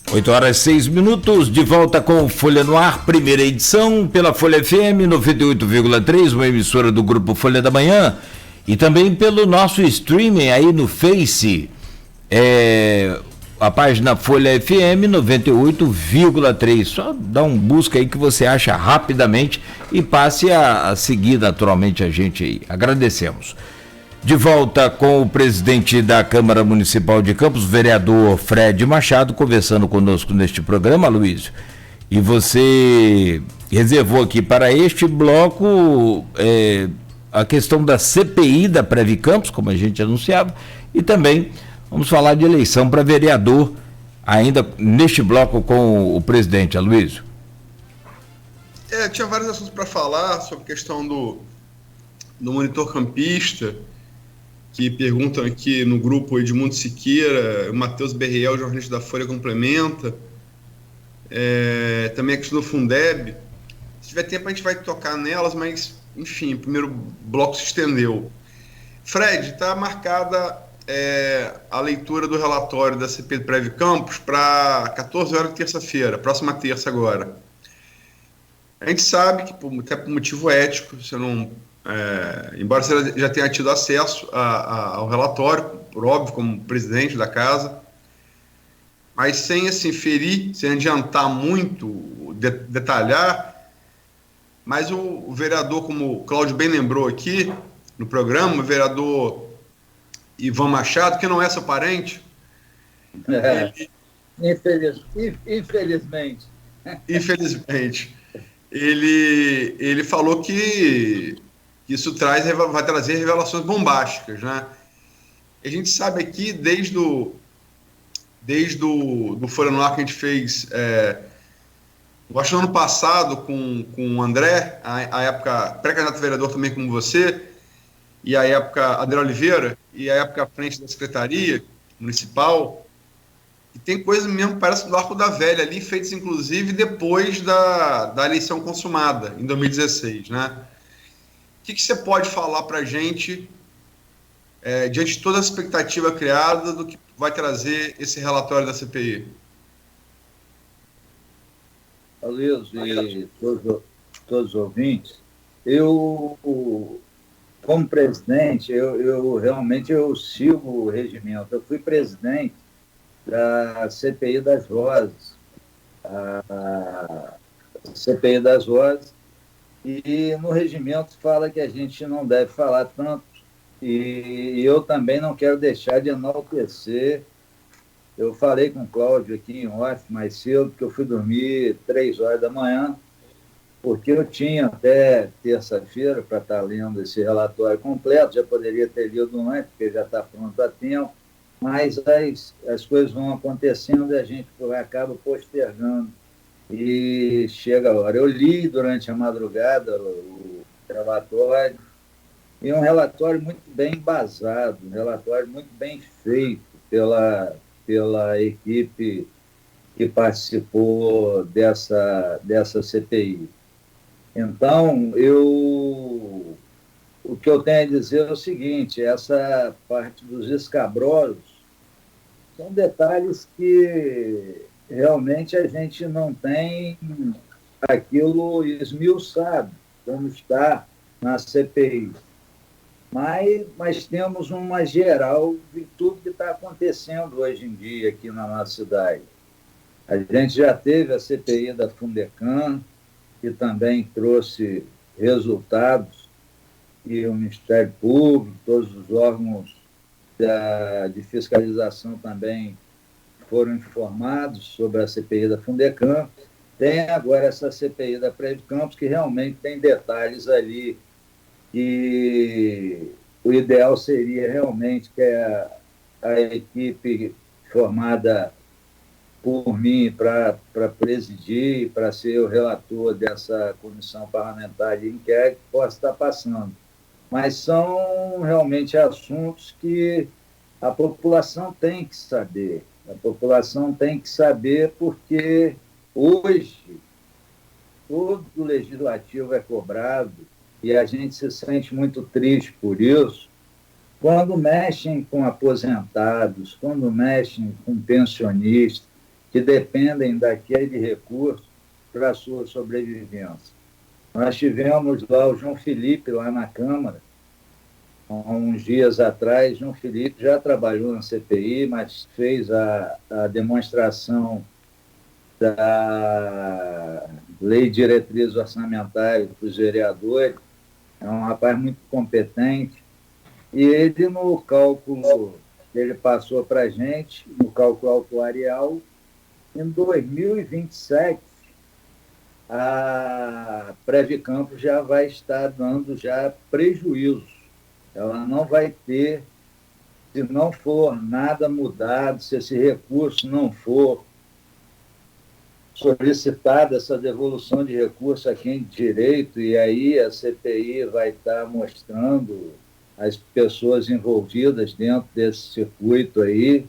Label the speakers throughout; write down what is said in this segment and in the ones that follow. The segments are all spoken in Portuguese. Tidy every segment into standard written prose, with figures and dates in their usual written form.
Speaker 1: 8h06, de volta com Folha no Ar, primeira edição, pela Folha FM 98,3, uma emissora do Grupo Folha da Manhã, e também pelo nosso streaming aí no Face, a página Folha FM 98,3. Só dá um busca aí que você acha rapidamente e passe a seguir naturalmente a gente aí. Agradecemos. De volta com o presidente da Câmara Municipal de Campos, vereador Fred Machado, conversando conosco neste programa, Luísio. E você reservou aqui para este bloco a questão da CPI da Previ Campos, como a gente anunciava, e também vamos falar de eleição para vereador, ainda neste bloco com o presidente, Aloysio.
Speaker 2: Tinha vários assuntos para falar sobre a questão do monitor campista, que perguntam aqui no grupo Edmundo Siqueira, o Matheus Berriel, jornalista da Folha, complementa. Também a questão do Fundeb. Se tiver tempo a gente vai tocar nelas, mas, enfim, o primeiro bloco se estendeu. Fred, está marcada a leitura do relatório da CPI do Previ Campos para 14 horas de terça-feira, próxima terça agora. A gente sabe que, até por motivo ético, você não... embora você já tenha tido acesso ao relatório, por óbvio, como presidente da casa, mas sem assim, ferir, sem adiantar muito, detalhar, mas o vereador, como o Cláudio bem lembrou aqui no programa, o vereador Ivan Machado, que não é seu parente, infelizmente, ele falou que isso vai trazer revelações bombásticas, né? A gente sabe aqui, desde o Folha no Ar que a gente fez, eu acho no ano passado, com o André, a época pré-candidato a vereador também como você, e a época André Oliveira, e a época à frente da Secretaria Municipal, e tem coisa mesmo, parece do Arco da Velha ali, feitas inclusive depois da eleição consumada, em 2016, né? O que você pode falar para a gente, diante de toda a expectativa criada, do que vai trazer esse relatório da CPI?
Speaker 3: Aloysio e todos os ouvintes, como presidente, eu realmente sigo o regimento. Eu fui presidente da CPI das Rosas, a CPI das Rosas, e no regimento fala que a gente não deve falar tanto, e eu também não quero deixar de enaltecer. Eu falei com o Cláudio aqui em off mais cedo, que eu fui dormir 3 horas da manhã, porque eu tinha até terça-feira para estar lendo esse relatório completo, já poderia ter lido antes, porque já está pronto a tempo, mas as coisas vão acontecendo e a gente acaba postergando. E chega a hora. Eu li durante a madrugada o relatório, e um relatório muito bem embasado, um relatório muito bem feito pela equipe que participou dessa CPI. Então, o que eu tenho a dizer é o seguinte: essa parte dos escabrosos são detalhes que realmente a gente não tem aquilo esmiuçado, como está na CPI. Mas temos uma geral de tudo que está acontecendo hoje em dia aqui na nossa cidade. A gente já teve a CPI da Fundecam, que também trouxe resultados, e o Ministério Público, todos os órgãos de fiscalização também foram informados sobre a CPI da Fundecam. Tem agora essa CPI da Previ Campos, que realmente tem detalhes ali, e o ideal seria realmente que a equipe formada por mim para presidir, para ser o relator dessa comissão parlamentar de inquérito, possa estar passando. Mas são realmente assuntos que a população tem que saber. A população tem que saber, porque hoje todo o legislativo é cobrado, e a gente se sente muito triste por isso, quando mexem com aposentados, quando mexem com pensionistas, que dependem daquele recurso para a sua sobrevivência. Nós tivemos lá o João Felipe, lá na Câmara, há uns dias atrás. João Felipe já trabalhou na CPI, mas fez a demonstração da Lei de Diretrizes Orçamentárias para os vereadores. É um rapaz muito competente. E ele, no cálculo que ele passou para a gente, no cálculo atuarial, em 2027, a Previcampo já vai estar dando já prejuízo. Ela não vai ter, se não for nada mudado, se esse recurso não for solicitada, essa devolução de recurso a quem de direito, e aí a CPI vai estar mostrando as pessoas envolvidas dentro desse circuito aí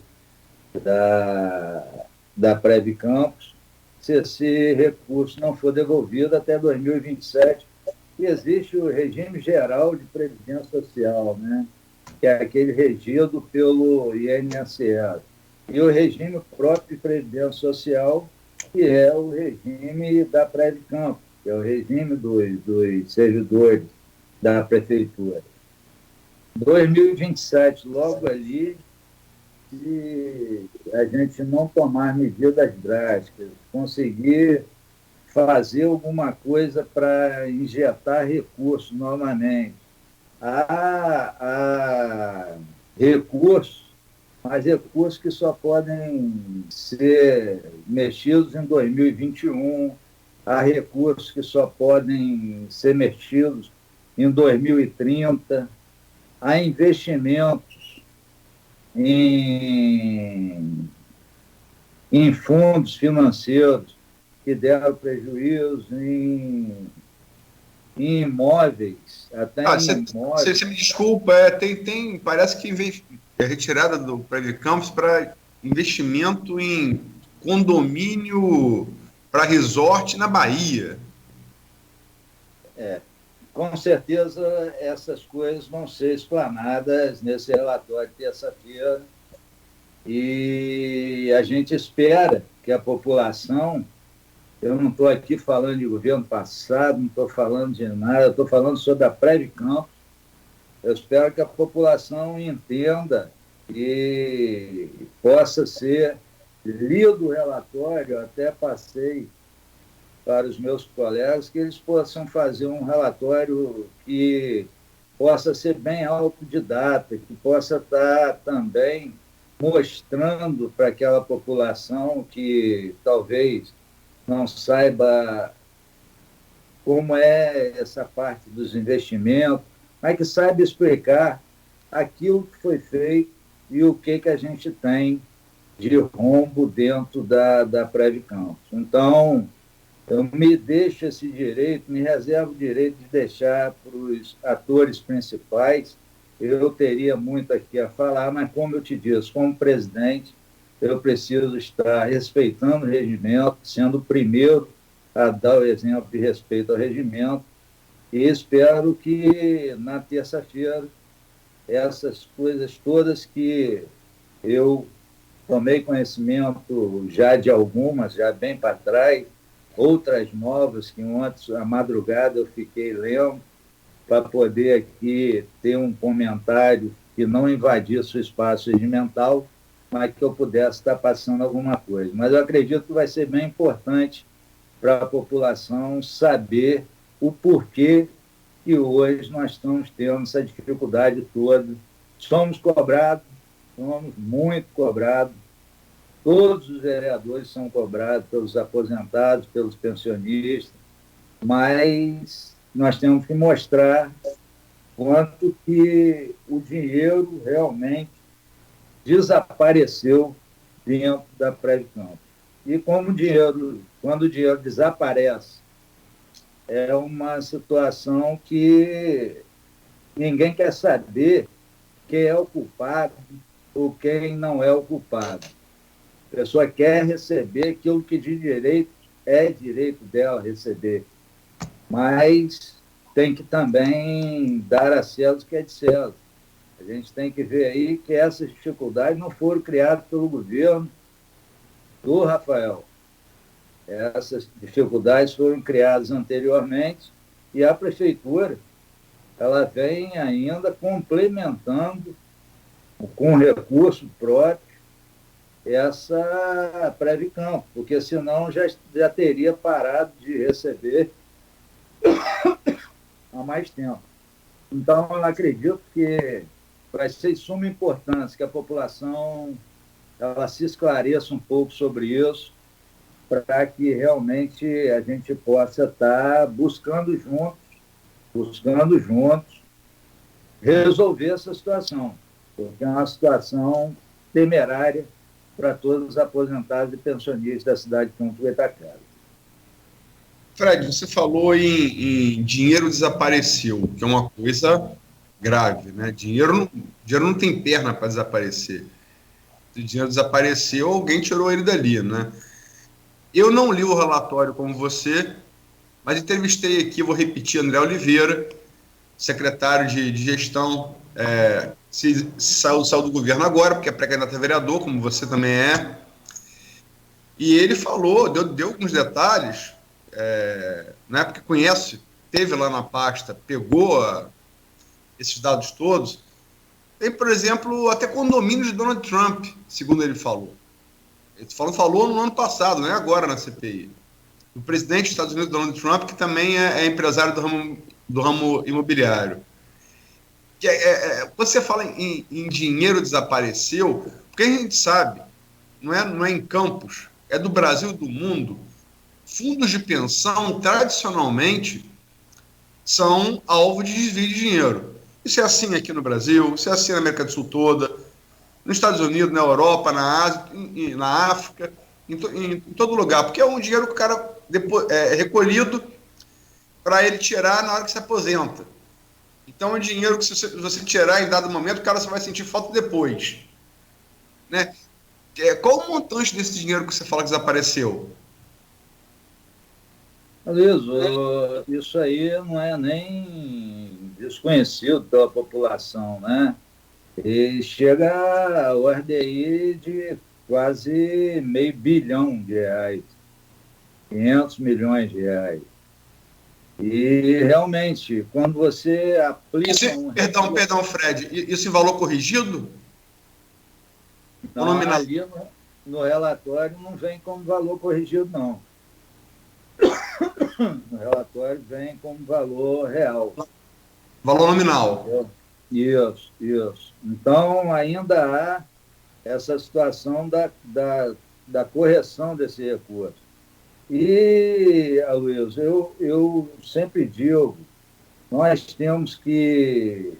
Speaker 3: da Previcampos, se esse recurso não for devolvido até 2027, e existe o regime geral de previdência social, né? Que é aquele regido pelo INSS, e o regime próprio de previdência social, que é o regime da Previcampo, que é o regime dos servidores da prefeitura. 2027, logo ali, se a gente não tomar medidas drásticas, conseguir fazer alguma coisa para injetar recursos novamente. Há recursos, mas recursos que só podem ser mexidos em 2021, há recursos que só podem ser mexidos em 2030, há investimentos em fundos financeiros que deram prejuízo, em imóveis, até em imóveis.
Speaker 2: Você me desculpa, parece que é retirada do Previcampos para investimento em condomínio para resort na Bahia.
Speaker 3: Com certeza essas coisas vão ser explanadas nesse relatório de terça-feira, e a gente espera que a população, eu não estou aqui falando de governo passado, não estou falando de nada, eu estou falando sobre a Previcampos. Eu espero que a população entenda e possa ser lido o relatório. Eu até passei para os meus colegas que eles possam fazer um relatório que possa ser bem autodidata, que possa estar também mostrando para aquela população que talvez não saiba como é essa parte dos investimentos, mas que saiba explicar aquilo que foi feito e o que a gente tem de rombo dentro da Previcampos. Então, eu me deixo esse direito, me reservo o direito de deixar para os atores principais. Eu teria muito aqui a falar, mas, como eu te disse, como presidente, eu preciso estar respeitando o regimento, sendo o primeiro a dar o exemplo de respeito ao regimento, e espero que, na terça-feira, essas coisas todas que eu tomei conhecimento já de algumas, já bem para trás, outras novas que ontem, à madrugada, eu fiquei lendo, para poder aqui ter um comentário que não invadisse o espaço regimental, mas que eu pudesse estar passando alguma coisa. Mas eu acredito que vai ser bem importante para a população saber o porquê que hoje nós estamos tendo essa dificuldade toda. Somos cobrados, somos muito cobrados. Todos os vereadores são cobrados pelos aposentados, pelos pensionistas, mas nós temos que mostrar quanto que o dinheiro realmente desapareceu dentro da Previcampos. E quando o dinheiro desaparece, é uma situação que ninguém quer saber quem é o culpado ou quem não é o culpado. A pessoa quer receber aquilo que de direito é direito dela receber, mas tem que também dar a César o que é de César. A gente tem que ver aí que essas dificuldades não foram criadas pelo governo, do Rafael. Essas dificuldades foram criadas anteriormente e a prefeitura ela vem ainda complementando com recurso próprio essa Previcampo, porque senão já teria parado de receber há mais tempo. Então, eu acredito que vai ser de suma importância que a população ela se esclareça um pouco sobre isso, para que realmente a gente possa estar buscando juntos resolver essa situação, porque é uma situação temerária para todos os aposentados e pensionistas da cidade de Campos Goytacazes.
Speaker 2: Fred, você falou em dinheiro desapareceu, que é uma coisa grave, né? Dinheiro não tem perna para desaparecer. Se o dinheiro desapareceu, alguém tirou ele dali, né? Eu não li o relatório como você, mas entrevistei aqui, vou repetir, André Oliveira, secretário de gestão, se saiu do governo agora, porque é pré-candidato a vereador, como você também é. E ele falou, deu alguns detalhes, na época que conhece, teve lá na pasta, pegou esses dados todos. Tem, por exemplo, até condomínio de Donald Trump, segundo ele falou. Ele falou no ano passado, não é agora na CPI. O presidente dos Estados Unidos, Donald Trump, que também é empresário do ramo imobiliário. Você fala em dinheiro desapareceu, porque a gente sabe, não é em Campos, é do Brasil e do mundo. Fundos de pensão, tradicionalmente, são alvo de desvio de dinheiro. Isso é assim aqui no Brasil, isso é assim na América do Sul toda, nos Estados Unidos, na Europa, na Ásia, na África, em todo lugar, porque é um dinheiro que o cara é recolhido para ele tirar na hora que se aposenta. Então, é um dinheiro que, se você tirar em dado momento, o cara só vai sentir falta depois. Né? Qual o montante desse dinheiro que você fala que desapareceu?
Speaker 3: Luiz, isso aí não é nem desconhecido pela população, né? E chega a ordem de quase R$500 bilhão, 500 milhões de reais. E, realmente, quando você aplica...
Speaker 2: Perdão, Fred, isso em valor corrigido?
Speaker 3: Não, ali no relatório não vem como valor corrigido, não. No relatório vem como valor real.
Speaker 2: Valor nominal.
Speaker 3: Isso. Então, ainda há essa situação da correção desse recurso. E, Luiz, eu sempre digo, nós temos que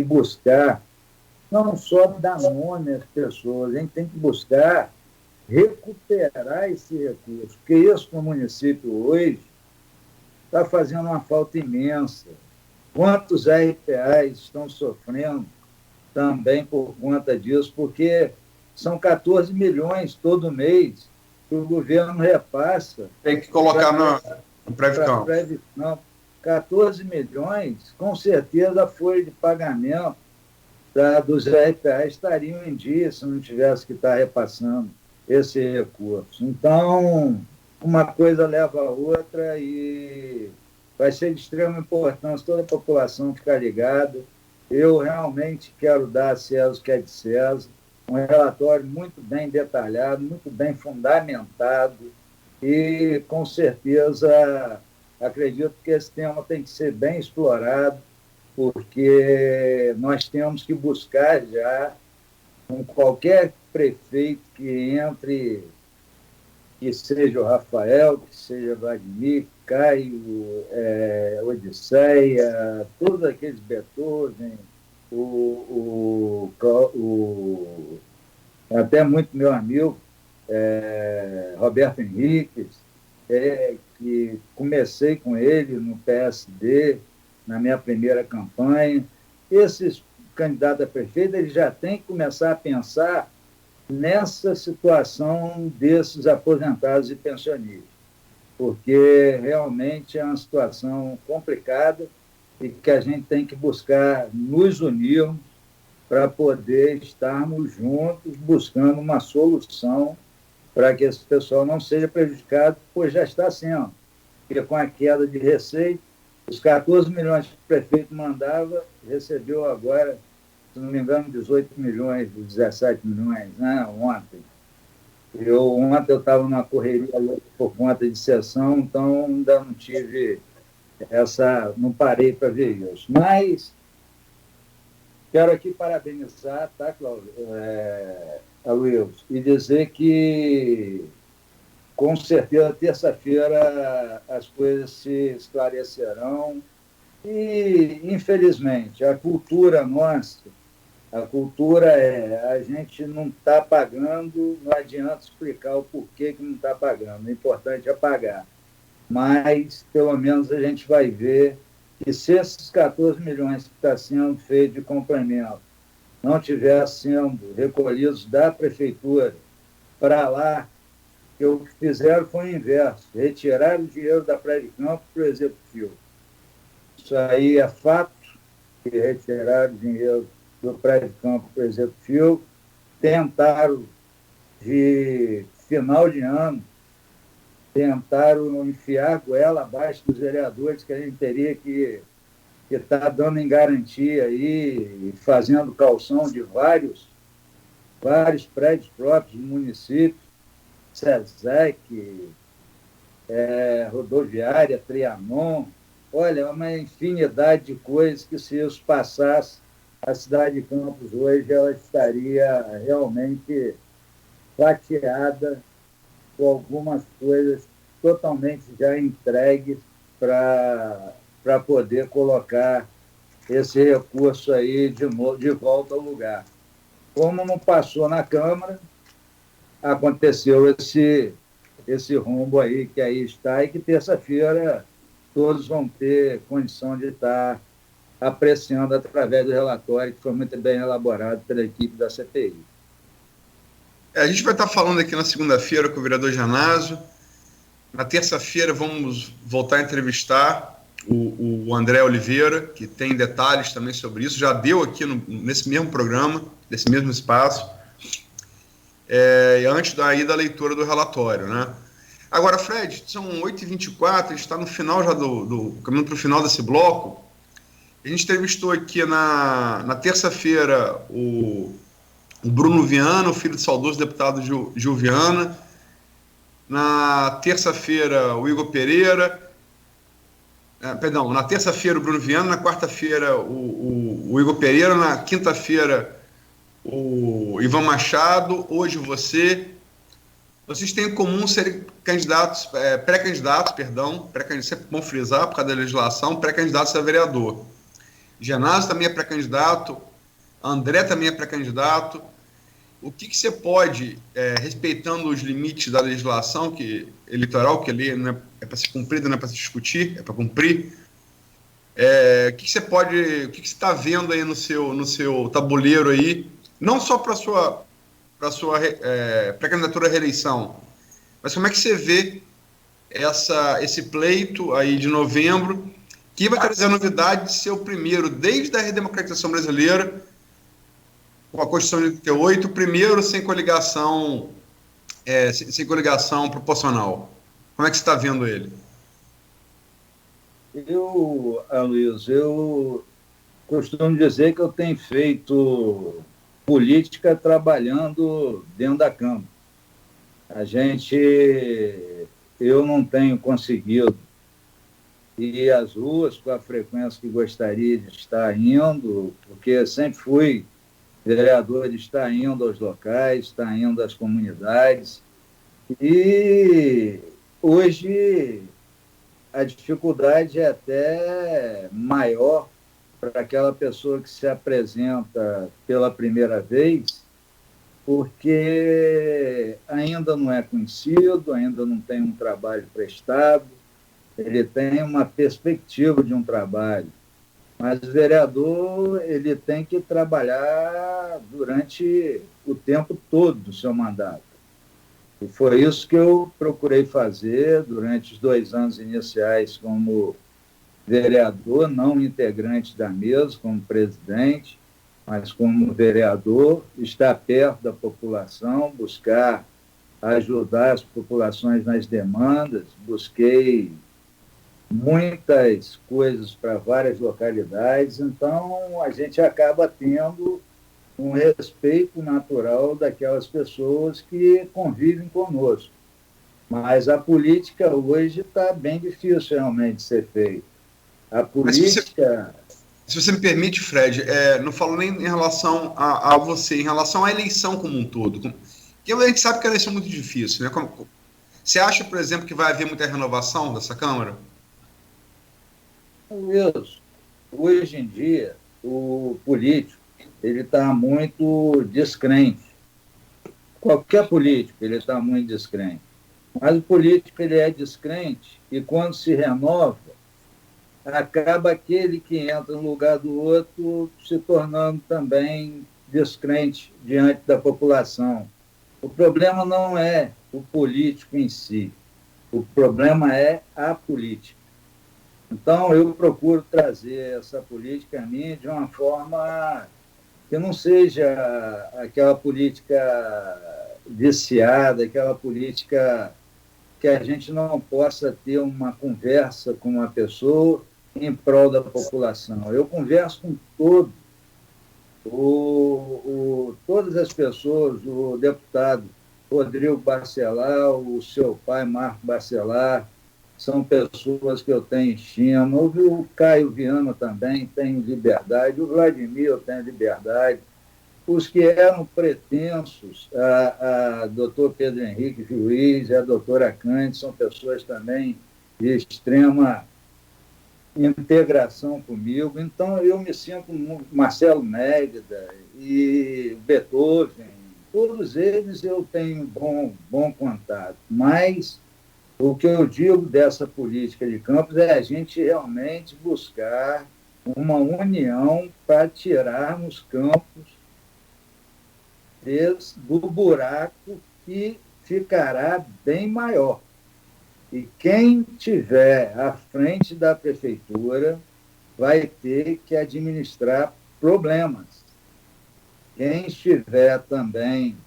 Speaker 3: buscar, não só dar nome às pessoas, a gente tem que buscar recuperar esse recurso, porque isso no município hoje está fazendo uma falta imensa. Quantos RPAs estão sofrendo também por conta disso, porque são 14 milhões todo mês que o governo repassa.
Speaker 2: Tem que colocar no Previcampo.
Speaker 3: 14 milhões, com certeza a folha de pagamento dos RPAs estariam em dia se não tivesse que estar repassando esse recurso. Então, uma coisa leva a outra e vai ser de extrema importância toda a população ficar ligada. Eu realmente quero dar a César o que é de César, um relatório muito bem detalhado, muito bem fundamentado e, com certeza, acredito que esse tema tem que ser bem explorado, porque nós temos que buscar já, com qualquer prefeito que entre, que seja o Rafael, que seja Vladimir, Caio, Odisseia, todos aqueles Beethoven, até muito meu amigo, Roberto Henriques, que comecei com ele no PSD, na minha primeira campanha. Esses candidatos a prefeito, eles já têm que começar a pensar nessa situação desses aposentados e pensionistas, porque realmente é uma situação complicada e que a gente tem que buscar nos unirmos para poder estarmos juntos buscando uma solução para que esse pessoal não seja prejudicado, pois já está sendo. Porque com a queda de receita, os 14 milhões que o prefeito mandava, recebeu agora, se não me engano, 18 milhões, 17 milhões, né, ontem. Ontem eu estava numa correria por conta de sessão, então ainda não tive não parei para ver isso. Mas quero aqui parabenizar, tá, Cláudio, Aloysio, e dizer que, com certeza, terça-feira as coisas se esclarecerão e, infelizmente, a cultura nossa, a gente não está pagando, não adianta explicar o porquê que não está pagando, o importante é pagar. Mas, pelo menos, a gente vai ver que se esses 14 milhões que está sendo feito de complemento não estiver sendo recolhidos da prefeitura para lá, que o que fizeram foi o inverso, retirar o dinheiro da Praia de Campos para o Executivo. Isso aí é fato, que retiraram o dinheiro do Praia de Campos para o Executivo, tentaram, de final de ano, enfiar a goela abaixo dos vereadores, que a gente teria que estar dando em garantia aí, fazendo calção de vários prédios próprios do município, SESEC, rodoviária, Trianon, olha, uma infinidade de coisas que, se isso passasse, a cidade de Campos hoje ela estaria realmente fatiada com algumas coisas totalmente já entregues para poder colocar esse recurso aí de volta ao lugar. Como não passou na Câmara, aconteceu esse rombo aí, que aí está, e que terça-feira todos vão ter condição de estar apreciando através do relatório, que foi muito bem elaborado pela equipe da CPI.
Speaker 2: A gente vai estar falando aqui na segunda-feira com o vereador Janásio. Na terça-feira vamos voltar a entrevistar o André Oliveira, que tem detalhes também sobre isso. Já deu aqui nesse mesmo programa, nesse mesmo espaço, antes da leitura do relatório, né? Agora, Fred, são 8h24, a gente está no final já caminho para o final desse bloco. A gente entrevistou aqui na terça-feira o Bruno Viana, o filho do saudoso deputado Gil Viana. Na terça-feira, o Igor Pereira. Na terça-feira, o Bruno Viana. Na quarta-feira, o Igor Pereira. Na quinta-feira, o Ivan Machado. Hoje, você. Vocês têm em comum serem pré-candidatos, sempre bom frisar, por causa da legislação, pré-candidatos a vereador. Genásio também é pré-candidato, André também é pré-candidato. O que você pode, respeitando os limites da legislação eleitoral, que ali não é para ser cumprida, não é para se discutir, é para cumprir, o que você está vendo aí no seu tabuleiro aí, não só para a sua pré-candidatura à reeleição, mas como é que você vê esse pleito aí de novembro, que vai trazer a novidade de ser o primeiro, desde a redemocratização brasileira, com a Constituição de 88, o primeiro sem coligação proporcional. Como é que você está vendo ele?
Speaker 3: Aloysio, eu costumo dizer que eu tenho feito política trabalhando dentro da Câmara. Eu não tenho conseguido ir às ruas com a frequência que gostaria de estar indo, porque sempre fui vereador de estar indo aos locais, estar indo às comunidades. E hoje a dificuldade é até maior para aquela pessoa que se apresenta pela primeira vez, porque ainda não é conhecido, ainda não tem um trabalho prestado, ele tem uma perspectiva de um trabalho, mas o vereador ele tem que trabalhar durante o tempo todo do seu mandato. E foi isso que eu procurei fazer durante os 2 anos iniciais como vereador, não integrante da mesa, como presidente, mas como vereador, estar perto da população, buscar ajudar as populações nas demandas, busquei muitas coisas para várias localidades, então a gente acaba tendo um respeito natural daquelas pessoas que convivem conosco. Mas a política hoje está bem difícil realmente de ser feita. A política...
Speaker 2: Se você me permite, Fred, não falo nem em relação a você, em relação à eleição como um todo. Porque a gente sabe que a eleição é muito difícil, né? Você acha, por exemplo, que vai haver muita renovação dessa Câmara?
Speaker 3: Isso. Hoje em dia, o político ele está muito descrente. Qualquer político ele está muito descrente. Mas o político ele é descrente e quando se renova, acaba aquele que entra no lugar do outro se tornando também descrente diante da população. O problema não é o político em si, o problema é a política. Então, eu procuro trazer essa política minha de uma forma que não seja aquela política viciada, aquela política que a gente não possa ter uma conversa com uma pessoa em prol da população. Eu converso com todos, todas as pessoas, o deputado Rodrigo Bacelar, o seu pai, Marco Bacelar, são pessoas que eu tenho estima. O Caio Viana também tem liberdade, o Vladimir eu tenho liberdade. Os que eram pretensos, a doutor Pedro Henrique Juiz e a doutora Cândido, são pessoas também de extrema integração comigo. Então, eu me sinto Marcelo Mérida e Beethoven, todos eles eu tenho bom contato, mas o que eu digo dessa política de campos é a gente realmente buscar uma união para tirarmos Campos do buraco que ficará bem maior. E quem tiver à frente da prefeitura vai ter que administrar problemas. Quem estiver também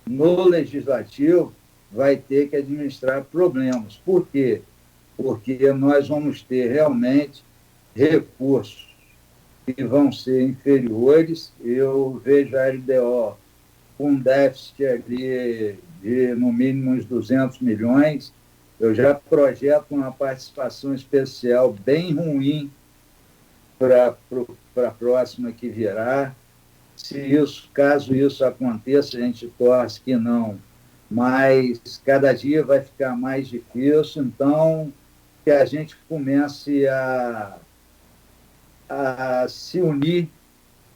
Speaker 3: no legislativo vai ter que administrar problemas. Por quê? Porque nós vamos ter realmente recursos que vão ser inferiores. Eu vejo a LDO com um déficit ali de, no mínimo, uns 200 milhões. Eu já projeto uma participação especial bem ruim para a próxima que virá. Caso isso aconteça, a gente torce que não, mas cada dia vai ficar mais difícil, então que a gente comece a se unir,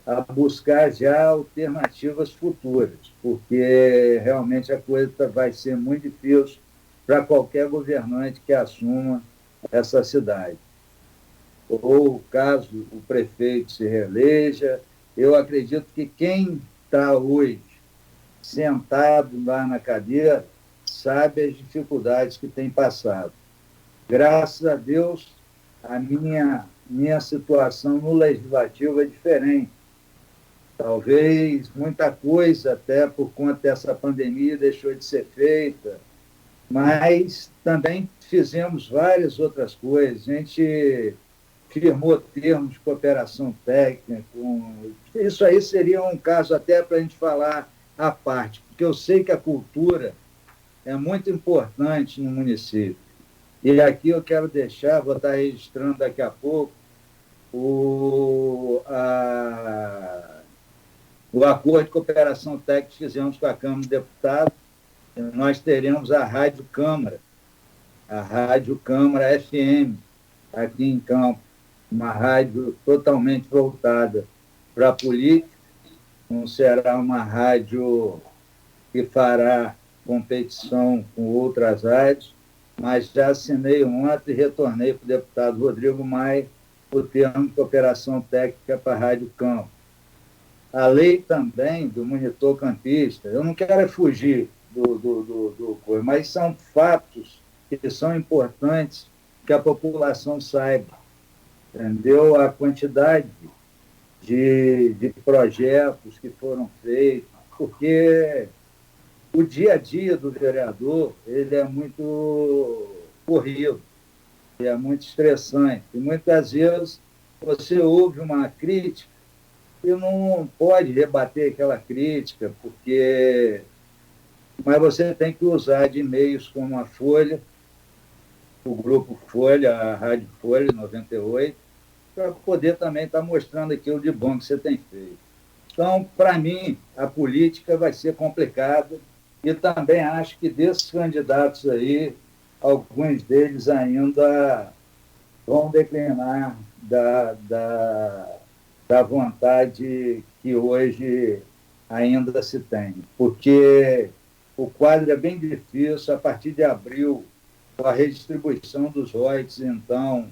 Speaker 3: a buscar já alternativas futuras, porque realmente a coisa vai ser muito difícil para qualquer governante que assuma essa cidade. Ou caso o prefeito se reeleja, eu acredito que quem está hoje sentado lá na cadeira sabe as dificuldades que tem passado. Graças a Deus, a minha situação no Legislativo é diferente. Talvez muita coisa, até por conta dessa pandemia, deixou de ser feita, mas também fizemos várias outras coisas. A gente firmou termos de cooperação técnica. Isso aí seria um caso até para a gente falar à parte, porque eu sei que a cultura é muito importante no município. E aqui eu quero deixar, vou estar registrando daqui a pouco, o acordo de cooperação técnica que fizemos com a Câmara de Deputados. Nós teremos a Rádio Câmara FM, aqui em Campos, uma rádio totalmente voltada para a política, não será uma rádio que fará competição com outras rádios, mas já assinei ontem e retornei para o deputado Rodrigo Maia o termo de cooperação técnica para a Rádio Campos. A lei também do monitor campista, eu não quero fugir do coisa, mas são fatos que são importantes que a população saiba, entendeu? A quantidade de projetos que foram feitos, porque o dia a dia do vereador, ele é muito corrido, é muito estressante. E muitas vezes você ouve uma crítica e não pode rebater aquela crítica, mas você tem que usar de meios como a Folha, o Grupo Folha, a Rádio Folha 98, para poder também estar mostrando aquilo de bom que você tem feito. Então, para mim, a política vai ser complicada e também acho que desses candidatos aí, alguns deles ainda vão declinar da vontade que hoje ainda se tem, porque o quadro é bem difícil. A partir de abril, com a redistribuição dos royalties, então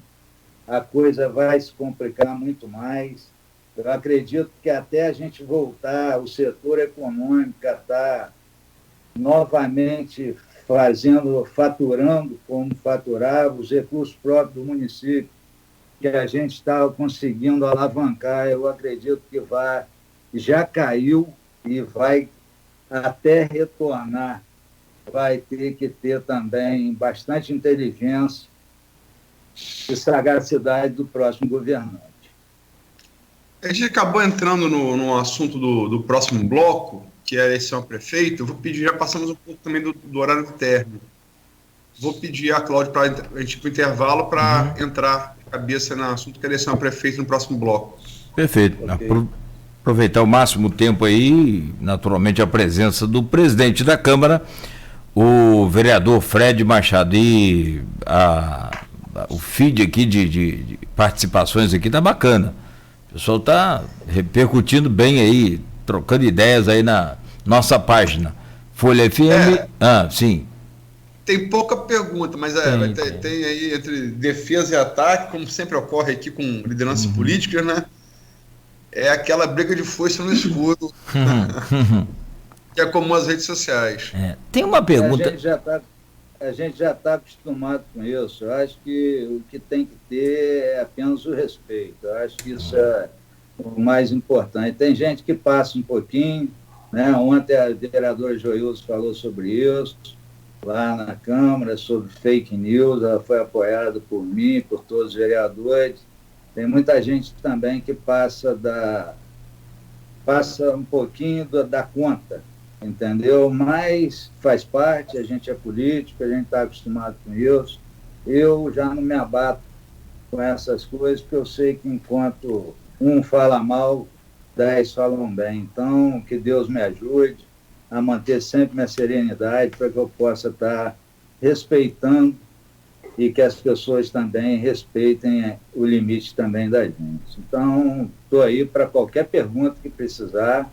Speaker 3: a coisa vai se complicar muito mais. Eu acredito que até a gente voltar, o setor econômico está novamente faturando como faturava, os recursos próprios do município, que a gente está conseguindo alavancar, eu acredito que já caiu e vai até retornar. Vai ter que ter também bastante inteligência e sagacidade do próximo governante.
Speaker 2: A gente acabou entrando no assunto do próximo bloco, que é a eleição a prefeito. Eu vou pedir, já passamos um pouco também do horário do término. Vou pedir a Cláudia para a gente ir para o intervalo para entrar cabeça no assunto que é a eleição a prefeito no próximo bloco.
Speaker 1: Perfeito. Okay. Aproveitar o máximo tempo aí, naturalmente a presença do presidente da Câmara, o vereador Fred Machado. E o feed aqui de participações aqui tá bacana. O pessoal está repercutindo bem aí, trocando ideias aí na nossa página. Folha FM. Sim.
Speaker 2: Tem pouca pergunta, mas tem aí entre defesa e ataque, como sempre ocorre aqui com lideranças políticas, né? É aquela briga de foice no escuro, que é comum às redes sociais.
Speaker 1: Tem uma pergunta.
Speaker 3: A gente já está acostumado com isso. Eu acho que o que tem que ter é apenas o respeito. Eu acho que isso é o mais importante. Tem gente que passa um pouquinho, né? Ontem a vereadora Joilson falou sobre isso, lá na Câmara, sobre fake news. Ela foi apoiada por mim, por todos os vereadores. Tem muita gente também que passa um pouquinho da conta, entendeu? Mas faz parte, a gente é político, a gente está acostumado com isso. Eu já não me abato com essas coisas, porque eu sei que enquanto um fala mal, 10 falam bem. Então, que Deus me ajude a manter sempre minha serenidade para que eu possa estar respeitando e que as pessoas também respeitem o limite também da gente. Então, estou aí para qualquer pergunta que precisar,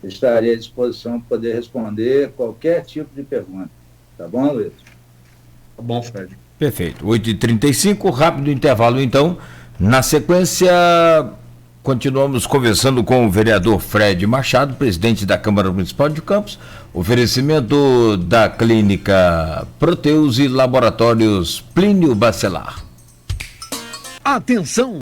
Speaker 3: estarei à disposição para poder responder qualquer tipo de pergunta. Tá bom, Luiz?
Speaker 2: Tá bom, Fred.
Speaker 1: Perfeito. 8h35, rápido intervalo então. Na sequência, continuamos conversando com o vereador Fred Machado, presidente da Câmara Municipal de Campos. Oferecimento da Clínica Proteus e Laboratórios Plínio Bacelar.
Speaker 4: Atenção!